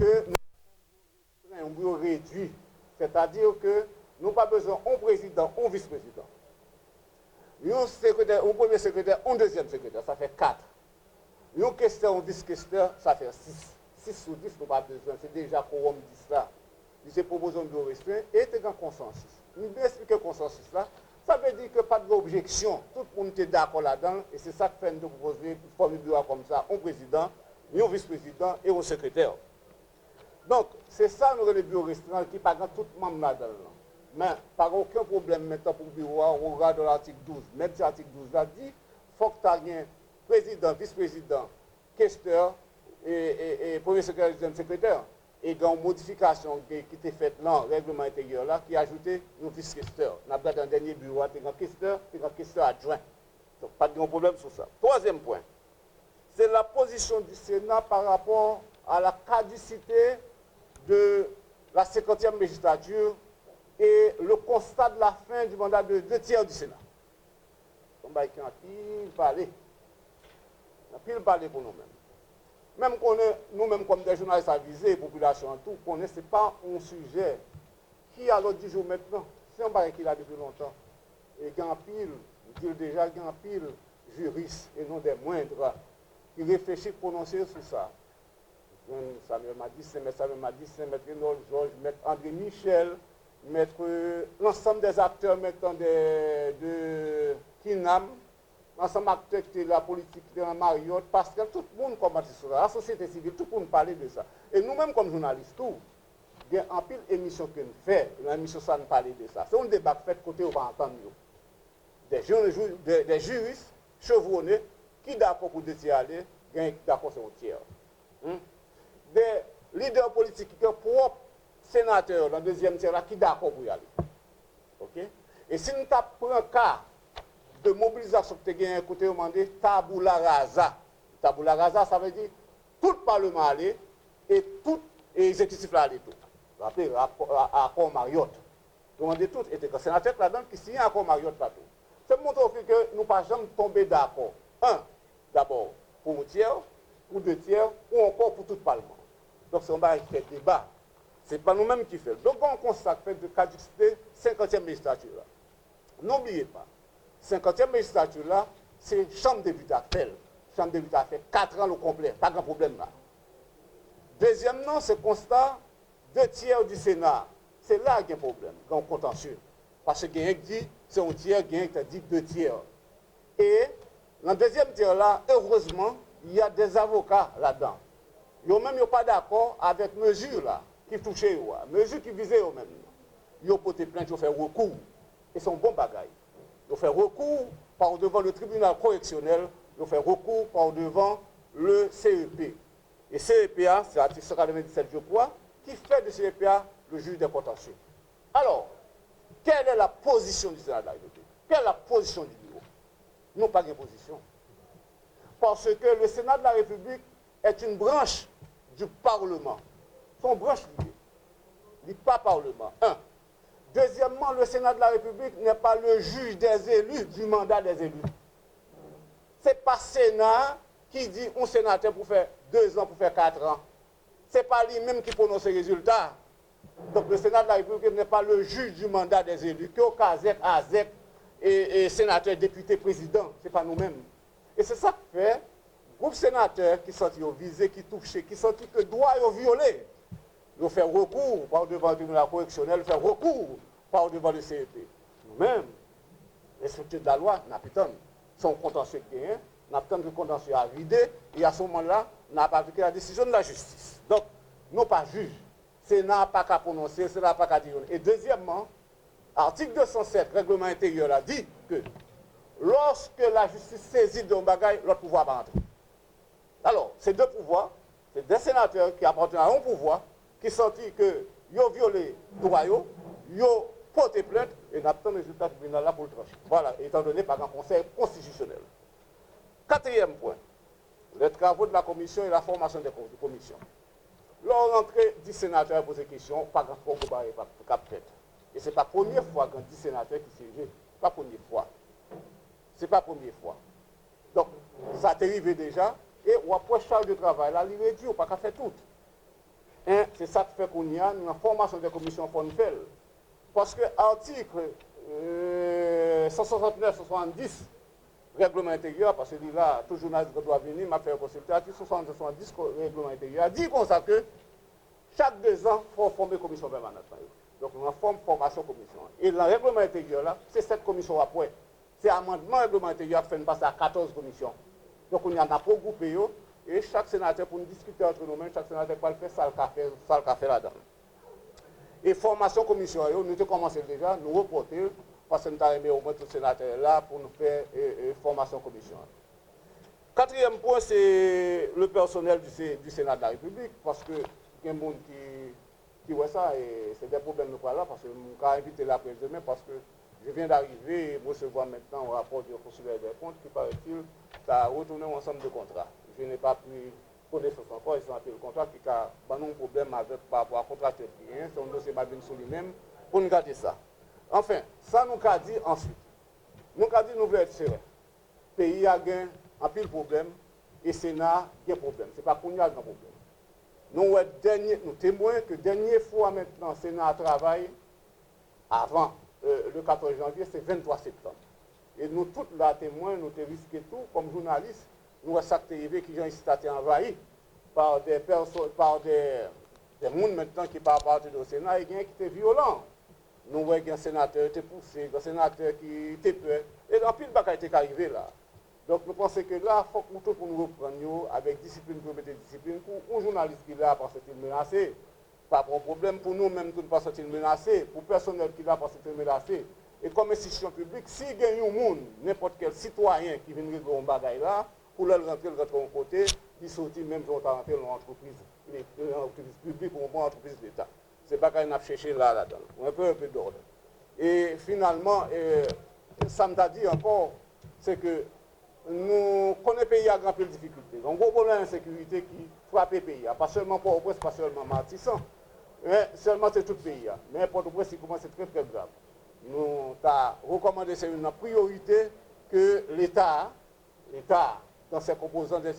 que nous avons un bureau réduit. C'est-à-dire que nous n'avons pas besoin d'un président, un vice-président. Un secrétaire, un premier secrétaire, un deuxième secrétaire, ça fait 4. Un questeur, un vice-questeur, ça fait 6. 6 sur 10, nous n'avons pas besoin. C'est déjà quorum 10 là. Il s'est proposé un bureau restreint et c'est un consensus. Nous devons expliquer le consensus là. Ça veut dire que pas d'objection. Tout le monde est d'accord là-dedans. Et c'est ça que fait de proposer une forme de bureau comme ça, un président, un vice-président et un secrétaire. Donc, c'est ça le bureau restreint qui pas tout le monde là-dedans. Mais pas aucun problème maintenant pour le bureau, on regarde l'article 12. Même si l'article 12 a dit, il faut que tu aies un président, vice-président, questeur et premier secrétaire et deuxième secrétaire. Et il y a une modification qui était faite dans le règlement intérieur là, qui a ajouté un vice-questeur. On a dans le dernier bureau, tu as un questeur adjoint. Donc, pas de problème sur ça. Troisième point, c'est la position du Sénat par rapport à la caducité de la 50e législature et le constat de la fin du mandat de 2/3 du Sénat. On va écrire un pile parler. Un pile parler pour nous-mêmes. Même qu'on est, nous-mêmes comme des journalistes avisés, la population en tout, qu'on ne sait pas un sujet qui a l'autre 10 jours maintenant. C'est un bail qu'il a depuis longtemps. Et il y a un pile, je dis déjà, il y a un pile juristes et non des moindres qui réfléchissent prononcer sur ça. Samuel Madissin, maître Renaud Georges, maître André Michel, maître l'ensemble des acteurs maintenant de Kinam, l'ensemble d'acteurs de la politique de la Mariotte, Pascal, tout le monde commence sur ça, la société civile, tout le monde parle de ça. Et nous-mêmes comme journalistes, tout, il y a un pile d'émissions que nous faisons, l'émission ça nous parle de ça. C'est un débat fait côté on va entendre des juristes chevronnés qui d'accord pour aller, qui d'accord sur un tiers. Des leaders politiques qui sont propres sénateurs dans le deuxième tiers là qui d'accord pour y aller. OK? Et si nous prenons un cas de mobilisation que tu as côté demandé tabula rasa. Tabula rasa, ça veut dire tout le Parlement aller et tout l'exécutif là aller tout. Rappelez, accord Mariotte. Demandez tout, et les sénateurs là-dedans qui signent accord Mariotte là tout. C'est montrer que nous ne pas jamais tomber d'accord. D'abord, pour un tiers, pour 2 tiers, ou encore pour tout le Parlement. Donc, c'est un baril qui fait débat. Ce n'est pas nous-mêmes qui faisons. Donc, on constate fait de caducité 50e législature là. N'oubliez pas, 50e législature là, c'est Chambre des députés fait. Chambre des députés fait 4 ans le complet, pas grand problème là. Deuxièmement, c'est constat 2 tiers du Sénat. C'est là qu'il y a un problème, quand on contentieux. Parce que quelqu'un dit, c'est un tiers, quelqu'un qui dit 2 tiers. Et dans le deuxième tiers là, heureusement, il y a des avocats là-dedans. Ils n'ont même pas d'accord avec mesures là, qui touchaient, mesures qui visaient eux-mêmes. Ils ont porté plainte, ils ont fait recours. Et c'est un bon bagaille. Ils ont fait recours par devant le tribunal correctionnel, ils ont fait recours par devant le CEP. Et CEPA, c'est l'article 197, je crois, qui fait de CEPA le juge des contentieux. Alors, quelle est la position du Sénat de la République? Quelle est la position du bureau? Non, pas de position. Parce que le Sénat de la République est une branche du Parlement. Son branche liée. Il n'est pas Parlement. Deuxièmement, le Sénat de la République n'est pas le juge des élus, du mandat des élus. Ce n'est pas Sénat qui dit un sénateur pour faire 2 ans, pour faire 4 ans. Ce n'est pas lui-même qui prononce les résultats. Donc le Sénat de la République n'est pas le juge du mandat des élus. Que au CASEC, AZEC et sénateur, député, président, ce n'est pas nous-mêmes. Et c'est ça que fait groupe sénateur qui sont visés, qui touchés, qui sont que droits sont violés. Ils font recours par devant le tribunal correctionnel, ils font recours par devant le CEP. Nous-mêmes, les structures de la loi, nous n'avons son contentieux qui est, nous avons le contentieux à vider, et à ce moment-là, nous n'avons pas appliqué la décision de la justice. Donc, nous pas juges. Sénat n'a pas qu'à prononcer, Sénat n'a pas qu'à dire. Et deuxièmement, article 207, règlement intérieur, a dit que lorsque la justice saisit d'un bagage, l'autre pouvoir va entrer. Alors, ces 2 pouvoirs, c'est des sénateurs qui appartiennent à un pouvoir, qui sentent qu'ils ont violé le droit, ils ont porté plainte, et nous avons le résultat tribunal là pour le trancher. Voilà, étant donné par un conseil constitutionnel. 4e point, les travaux de la commission et la formation des commissions. Lors rentrée 10 sénateurs posent des questions, pas grand chose pour peut-être. Et ce n'est pas la première fois qu'un 10 sénateurs qui siègent. Ce n'est pas la première fois. Ce n'est pas la première fois. Donc, ça t'est arrivé déjà, et après charge de travail, là, il réduit, pas qu'à faire tout. Et c'est ça qui fait qu'on y a une formation des commissions pour nous faire. Parce que l'article 169-70, règlement intérieur, parce que là, tout journaliste doit venir, m'a fait consulter, l'article 70, règlement intérieur, dit comme ça que chaque 2 ans, il faut former une commission permanente. Donc, on forme formation commission. Et le règlement intérieur, là, c'est cette commission après. C'est amendement règlement intérieur qui fait passer à 14 commissions. Donc, on y en a pour grouper, et chaque sénateur, pour nous discuter entre nous-mêmes, chaque sénateur va faire ça le café là-dedans. Et formation commission, nous avons commencé déjà, nous reporter, parce que nous avons mis au moins tous les sénateurs là pour nous faire formation commission. 4e point, c'est le personnel du Sénat de la République, parce que il y a des gens qui voient ça, et c'est des problèmes de quoi là, parce que je vais inviter l'après-demain, parce que je viens d'arriver et recevoir maintenant un rapport du consulaire des comptes qui, paraît-il, a retourné un ensemble de contrats. Je n'ai pas pris connaissance encore, ils ont appelé le contrat qui a un problème avec par rapport à contrat qui est c'est un dossier Mabine sur lui-même pour nous garder ça. Enfin, ça nous a dit ensuite. Nous avons dit nous voulons être sereins. Le pays a gagné un pile problème et le Sénat a un problème. Ce n'est pas qu'on y a un problème. Nous témoignons que la dernière fois maintenant, le Sénat travaille avant le 14 janvier, c'est 23 septembre. Et nous tous là témoins, nous avons risqué tout comme journalistes. Nous avons arrivé qui ont été envahis par des personnes, par des gens maintenant qui partent partir du Sénat et qui étaient violents. Nous voyons qu'un sénateur était poussé, un sénateur qui était peur. Et dans pile de bagages qui est arrivé là. Donc nous pensons que là, il faut que nous pour nous reprendre avec discipline, pour mettre discipline, pour un journaliste qui est là parce qu'il est menacé. Pas de problème pour nous-mêmes qui ne pas sentir menacé, pour le personnel qui est là parce qu'il est menacé. Et comme institution publique, si il y a un monde, n'importe quel citoyen qui vient régler un bagage là, pour le rentrer de côté, il sortit même pour rentrer dans l'entreprise publique ou une entreprise d'État. C'est pas qu'on a cherché là-dedans. Un peu d'ordre. Et finalement, ça m'a dit encore, c'est que nous connaissons le pays à grand peu de difficultés. Un gros problème d'insécurité qui frappe le pays. Pas seulement Port-au-Prince, pas seulement Martissan, mais seulement c'est tout le pays. Mais Port-au-Prince, il commence à être très très grave. Nous avons recommandé, c'est une priorité que l'État, dans ses composants de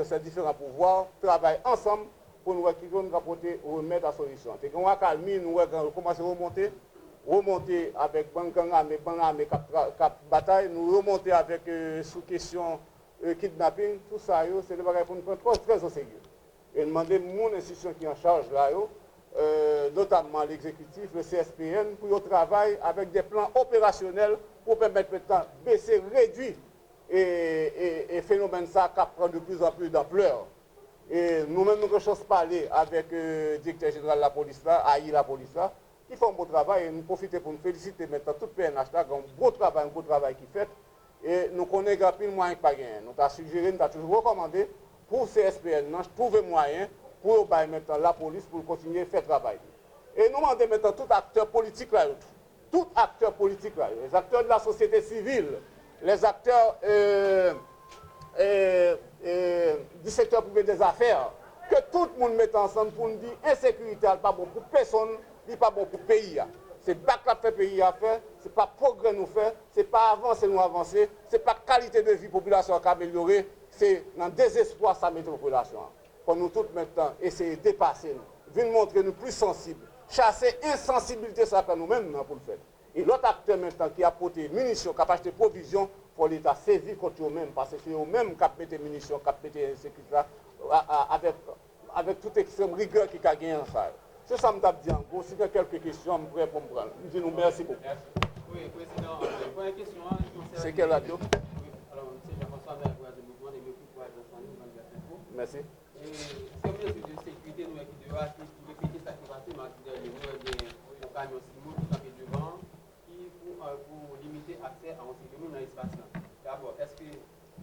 ses différents pouvoirs, travaillent ensemble pour nous rapporter ou remettre la solution. Et quand on a calmé, nous avons commencé à remonter avec Bankanga, qui bataille, nous remonter avec sous question kidnapping, tout ça, c'est des bagages pour nous prendre très au sérieux. Et demander mon institution qui est en charge là, notamment l'exécutif, le CSPN, pour travailler avec des plans opérationnels pour permettre maintenant de baisser, réduire et phénomène ça qui prend de plus en plus d'ampleur. Et nous-mêmes, nous avons chance de parler avec le directeur général de la police, là, la police, là, qui font un beau travail. Et nous profitons pour nous féliciter maintenant tout le PNH, là, qui a un beau travail qui fait. Et nous connaissons plus de moyens qui pas gagné. Nous avons suggéré, nous avons toujours recommandé pour CSPN, trouver moyen pour maintenant la police pour continuer à faire travail. Et nous demandons maintenant tout acteur politique là, tout acteur politique là, les acteurs de la société civile, les acteurs du secteur privé des affaires, que tout le monde mette ensemble pour nous dire insécurité n'est pas bon pour personne, n'est pas bon pour le pays. C'est pas que le pays à faire, c'est pas progrès nous faire, c'est pas avancer nous avancer, c'est pas qualité de vie population qui améliorer, c'est dans le désespoir ça met la population. Pour nous tous maintenant essayer de dépasser nous, venir montrer nous plus sensibles, chasser insensibilité ça que nous-mêmes pour le faire. Et l'autre acteur maintenant qui a apporté munitions, qui a acheté provisions, pour l'État saisir contre eux-mêmes, parce que c'est eux-mêmes qui ont mis des munitions, qui ont mis des sécurités avec toute extrême rigueur qui a gagné en ça. C'est ça que je me dis en gros. Si vous avez quelques questions, je vais répondre. Je dis nous merci beaucoup. Oui, Président, première question. C'est quelle radio? Oui, alors, M. Jean-François Vergois de Mouvement des Mécoups pour la Journée Info. Merci. Et c'est un mesure de sécurité, nous qui devons répéter ça qui va se mardi dernier. Nous avons un camion Simo qui est devant, qui pour limiter l'accès à un sécurité dans l'espace. D'abord, est-ce que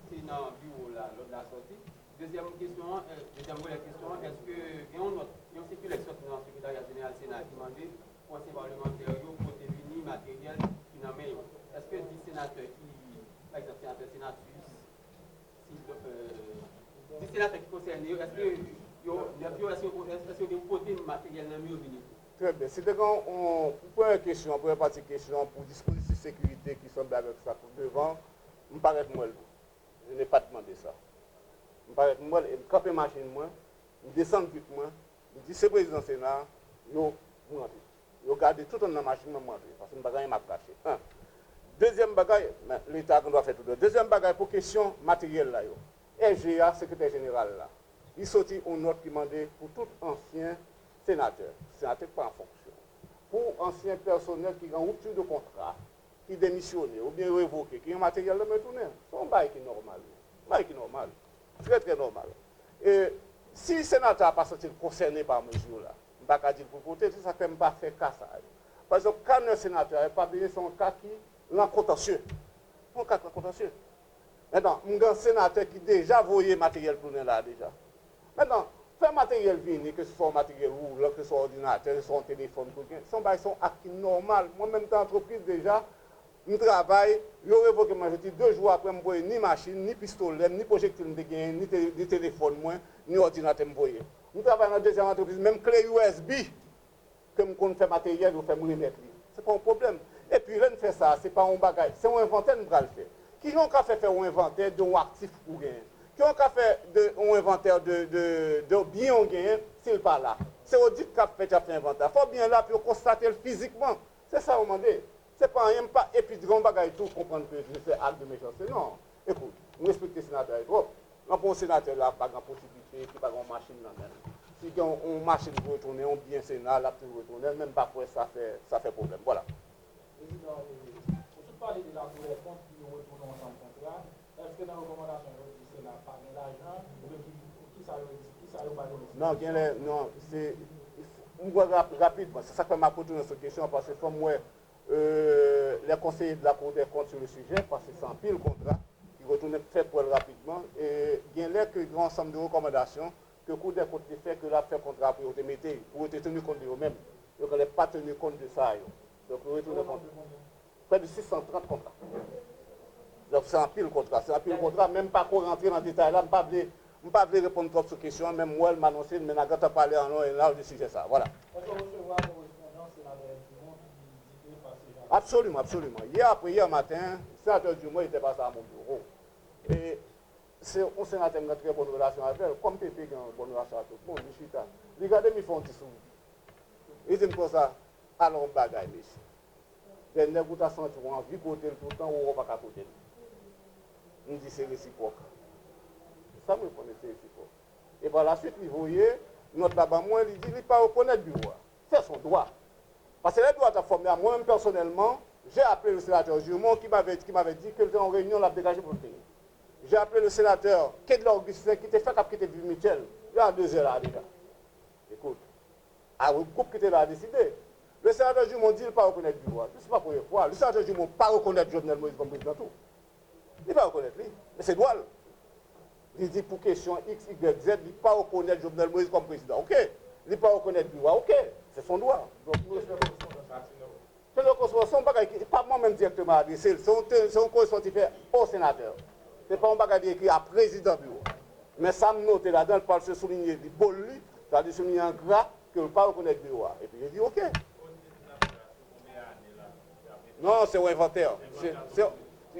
c'est dans le bureau là, lors de la sortie? Deuxième question, est-ce que il y a une circulation dans le secrétariat général Sénat qui demande au conseil parlementaire pour définir matériel qui n'a pas. Est-ce que 10 sénateurs qui, par exemple, sénatrices, 10 sénateurs qui concernent, est-ce que vous portez le matériel dans le mieux venu? Très bien. C'était quand on première question, première partie question pour dispositif de sécurité qui semble avec ça pour devant, me paraît moi. Je n'ai pas demandé ça. Je me paraît moi, je campe machine moi, je descends vite moi, Je dis, c'est président Sénat, yo monté. Yo gardé tout dans la machine, monté. Parce que le bagage m'a caché. Un. Deuxième bagage, l'État doit faire tout. Deuxième bagage pour question matérielle là. RGA, secrétaire général là. Il sortit une note qui demandait pour tout ancien sénateur pas en fonction, pour ancien personnel qui est en rupture de contrat, qui démissionne ou bien révoqué, qui a un matériel de me tourner. C'est un bail qui est normal. Bail qui est normal. Très très normal. Et si le sénateur n'a pas senti concerné par mesure là, je ne vais pas dire pour côté, ça ne fait pas faire cas ça. Par exemple, quand un sénateur n'a pas bien son cas qui est contentieux. Un cas contentieux. Maintenant, un sénateur qui déjà voyé matériel tourner là déjà. Maintenant, faire matériel venir, que ce soit matériel roulant, que ce soit ordinateur, que ce soit un téléphone, son bail sont acquis normal. Moi-même, dans l'entreprise déjà, je travaille, je révoque ma jeté 2 jours après, je ne ni machine, ni pistolet, ni projectile, ni téléphone, ni ordinateur. Je travaille dans la deuxième entreprise, même clé USB, que je fais matériel, je fais me remettre. Ce n'est pas un problème. Et puis, là, fait ça, ce n'est pas un bagage, c'est un inventaire que je le faire. Qui ont qu'à faire un inventaire d'un actif pour gagner? Qui ont qu'à faire un inventaire de biens gagnés s'il pas là? C'est audit qui a fait un inventaire. Il faut bien là pour constater physiquement. C'est ça, on m'a dit. C'est pas rien, pas et puis grand bagage tout comprendre que c'est acte de méchanceté. Non. Écoute, on respecte les sénateurs trop. Un sénateur là, pas de possibilité, qui pas de machine là même. Si on machine pour retourner, on bien sénat, là pour retourner, même pas pour ça fait problème. Voilà. Président, pour parler de la Cour des comptes qui retourne ensemble contrat, est-ce que dans la recommandation du Sénat, pas de l'argent, ou qui ça va non, c'est. On voit rapidement, c'est ça que m'a posé dans cette question, parce que comme moi, les conseillers de la Cour des comptes sur le sujet, parce que c'est un pile contrat, qui retourne fait pour rapidement, et il y a là que grand ensemble de recommandations que le Cour des comptes fait que là fait contrat pour être tenu compte de eux-mêmes. Donc, elle n'est pas tenu compte de ça. Donc, on retourne compte. Près de 630 contrats. Donc, c'est un pile contrat. C'est un pile contrat, même pas qu'on rentrer dans le détail là, je ne peux pas répondre trop sur cette question, même moi, elle m'a annoncé, mais je vais parler en long et large du sujet ça. Voilà. Absolument, absolument. Hier matin, le sénateur Dumont était passé à mon bureau. Et c'est un sénateur qui a une très bonne relation avec elle. Comme Pépé qui a une bonne relation avec tout le monde, regardez, ils font un petit sourire. Ils disent comme ça, allons bagaille, monsieur. Dernier coup, tu as senti envie de côté tout le temps, ou on va pas côté. On dit c'est réciproque. Ça me connaît, c'est réciproque. Et par la suite, il voyait, notre là-bas, moi, il dit, il ne pas reconnaître du droit. C'est son droit. Parce que les droits à former à moi-même personnellement, j'ai appelé le sénateur Dumont qui m'avait dit qu'il était en réunion, l'a dégagé pour le pays. J'ai appelé le sénateur Kedler Augustin qui était fait à quitter Ville Michel. Il y a 2 heures là déjà. Écoute, le groupe qui était là a décidé. Le sénateur Dumont dit qu'il ne pas reconnaître du droit. Ce n'est pas la première fois. Le sénateur Dumont ne pas reconnaître Jovenel Moïse comme président tout. Il ne pas reconnaître lui. Mais c'est droit. Il dit pour question X, Y, Z, il ne pas reconnaître Jovenel Moïse comme président. OK. Il ne pas reconnaître du droit. OK. C'est son droit. Donc, c'est le correspondant, pas moi-même directement adressé, c'est un correspondant qui fait au sénateur. Ce n'est pas un bagage écrit à président du bureau. Mais ça me note là-dedans, il parle de souligner du bol lui, ça veut souligner en gras que ne pas reconnaître du bureau. Et puis j'ai dit OK. Non, c'est un inventaire.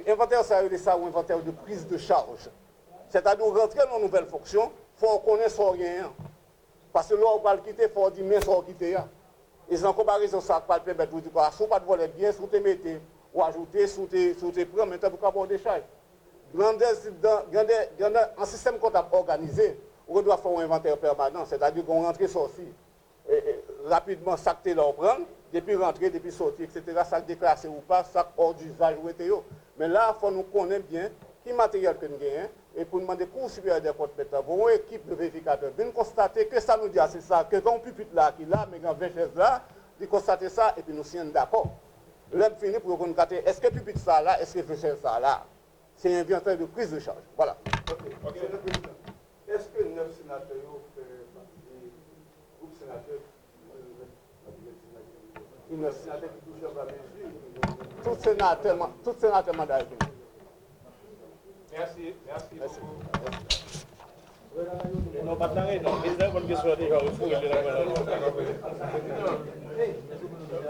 Inventaire, ça veut dire ça, un inventaire de prise de charge. C'est-à-dire rentrer dans une nouvelle fonction, il faut reconnaître son rien. Parce que là, on va le quitter, il faut dire, mais son quitter. Et en comparaison, ça va permettre de dire, si on pas de voler bien, si on te mettez, ou ajouter, si on te prend, maintenant, pour avoir des charges. Un système comptable organisé, on doit faire un inventaire permanent, c'est-à-dire qu'on rentre et sortir. Rapidement, ça que tu là, on prend, depuis rentrer, depuis sortir, etc., ça déclassé ou pas, ça hors d'usage ou ETO. Mais là, il faut nous connaître bien qui matériel que nous gagnons. Et pour demander cours supérieur des comptes maintenant, pour une équipe de vérificateurs, viennent constater que ça nous dit, c'est ça, que quand on pupitre là, qui là, mais quand 20 chaises là, ils constater ça, et puis nous sommes d'accord. L'homme finit pour reconnaître, est-ce que pupitre ça là, est-ce que 20 chaises ça là? C'est un inventaire de prise de charge. Voilà. Ok. Est-ce que 9 sénateurs fait partie du groupe sénateur? Il y a 9 sénateurs qui touchent à la mesure. Tout sénateur mandat. Merci beaucoup. Non, pas de non. Mais c'est une bonne question.